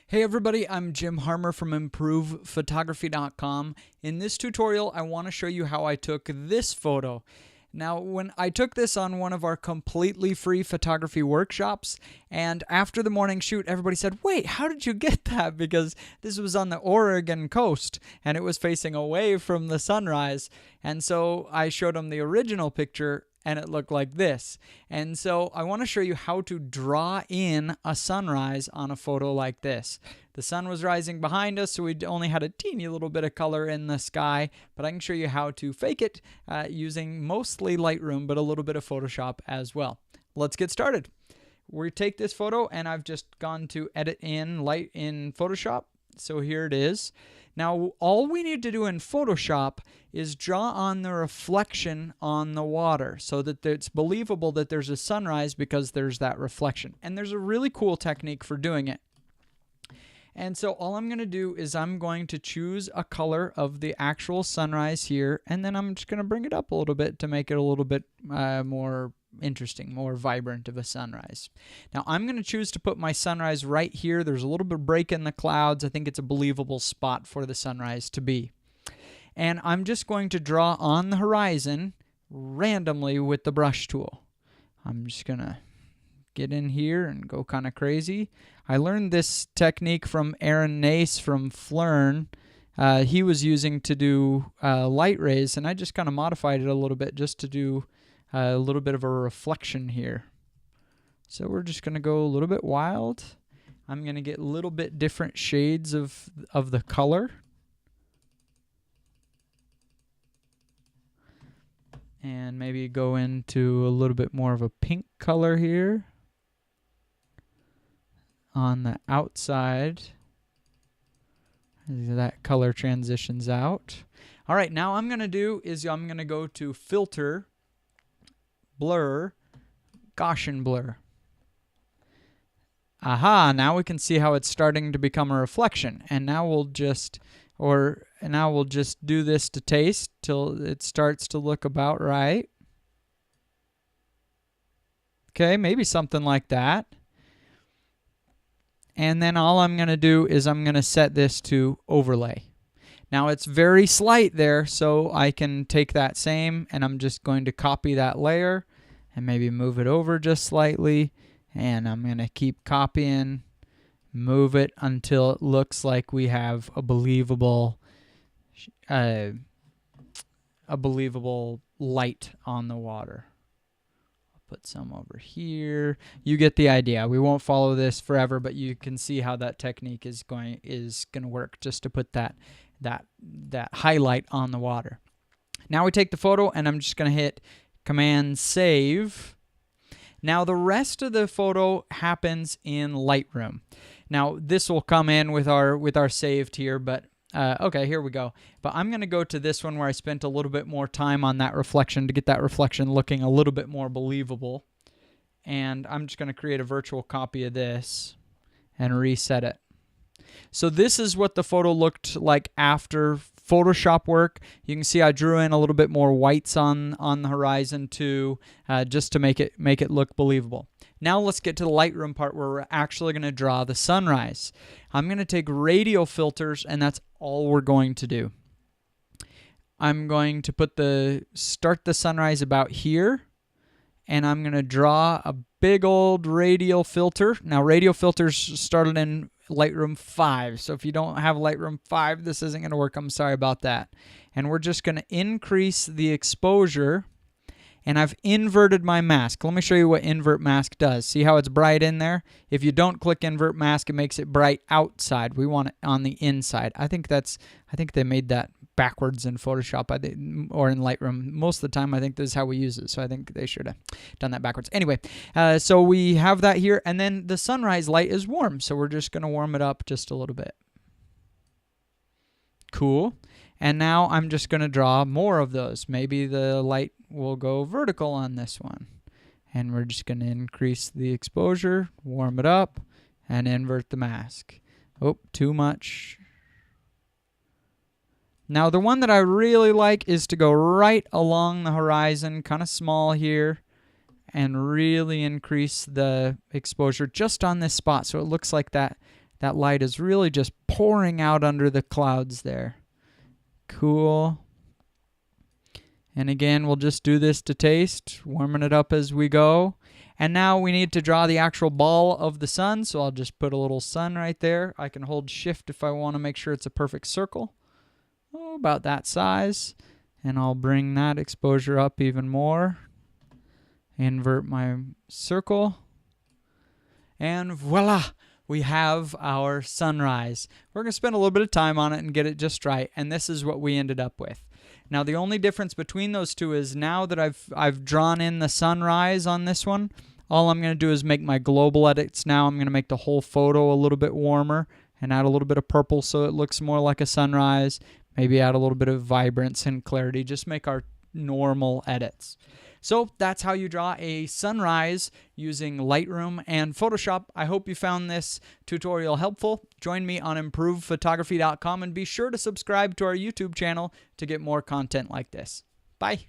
Hey everybody, I'm Jim Harmer from ImprovePhotography.com. In this tutorial, I want to show you how I took this photo. Now, when I took this on one of our completely free photography workshops, and after the morning shoot, everybody said, wait, how did you get that? Because this was on the Oregon coast, and it was facing away from the sunrise. And so I showed them the original picture, and it looked like this. And so I want to show you how to draw in a sunrise on a photo like this. The sun was rising behind us, so we only had a teeny little bit of color in the sky, but I can show you how to fake it using mostly Lightroom, but a little bit of Photoshop as well. Let's get started. We take this photo, and I've just gone to edit in Photoshop. So here it is. Now, all we need to do in Photoshop is draw on the reflection on the water so that it's believable that there's a sunrise because there's that reflection. And there's a really cool technique for doing it. And so all I'm going to do is I'm going to choose a color of the actual sunrise here, and then I'm just going to bring it up a little bit to make it a little bit more interesting, more vibrant of a sunrise. Now I'm going to choose to put my sunrise right here. There's a little bit of break in the clouds. I think it's a believable spot for the sunrise to be. And I'm just going to draw on the horizon randomly with the brush tool. I'm just going to get in here and go kind of crazy. I learned this technique from Aaron Nace from Flern. He was using to do light rays, and I just kind of modified it a little bit just to do a little bit of a reflection here. So we're just going to go a little bit wild. I'm going to get a little bit different shades of the color. And maybe go into a little bit more of a pink color here on the outside. That color transitions out. All right, now I'm going to do is I'm going to go to Filter, Blur, Gaussian Blur. Aha, now we can see how it's starting to become a reflection. And now we'll just do this to taste till it starts to look about right. Okay, maybe something like that. And then all I'm going to do is I'm going to set this to overlay. Now it's very slight there, so I can take that same and I'm just going to copy that layer and maybe move it over just slightly. And I'm going to keep copying, move it until it looks like we have a believable light on the water. I'll put some over here. You get the idea. We won't follow this forever, but you can see how that technique is going to work just to put that highlight on the water. Now we take the photo and I'm just going to hit Command Save. Now the rest of the photo happens in Lightroom. Now this will come in with our saved here, but okay, here we go. But I'm going to go to this one where I spent a little bit more time on that reflection to get that reflection looking a little bit more believable. And I'm just going to create a virtual copy of this and reset it. So this is what the photo looked like after Photoshop work. You can see I drew in a little bit more whites on the horizon too, just to make it look believable. Now let's get to the Lightroom part where we're actually going to draw the sunrise. I'm going to take Radial Filters, and that's all we're going to do. I'm going to start the sunrise about here, and I'm going to draw a big old radial filter. Now Radial Filters started in Lightroom 5, so if you don't have Lightroom 5, this isn't going to work. I'm sorry about that. And we're just going to increase the exposure, and I've inverted my mask. Let me show you what Invert Mask does. See how it's bright in there? If you don't click Invert Mask, it makes it bright outside. We want it on the inside. I think they made that backwards in Photoshop or in Lightroom. Most of the time, I think this is how we use it, so I think they should have done that backwards. Anyway, so we have that here, and then the sunrise light is warm, so we're just going to warm it up just a little bit. Cool. And now I'm just going to draw more of those. Maybe the light will go vertical on this one. And we're just going to increase the exposure, warm it up, and invert the mask. Oh, too much. Now the one that I really like is to go right along the horizon, kind of small here, and really increase the exposure just on this spot so it looks like that That light is really just pouring out under the clouds there. Cool. And again, we'll just do this to taste, warming it up as we go. And now we need to draw the actual ball of the sun, so I'll just put a little sun right there. I can hold shift if I want to make sure it's a perfect circle. Oh, about that size. And I'll bring that exposure up even more. Invert my circle. And voila! We have our sunrise. We're going to spend a little bit of time on it and get it just right, and this is what we ended up with. Now the only difference between those two is now that I've drawn in the sunrise on this one, all I'm going to do is make my global edits now. I'm going to make the whole photo a little bit warmer and add a little bit of purple so it looks more like a sunrise. Maybe add a little bit of vibrance and clarity. Just make our normal edits. So that's how you draw a sunrise using Lightroom and Photoshop. I hope you found this tutorial helpful. Join me on improvephotography.com and be sure to subscribe to our YouTube channel to get more content like this. Bye.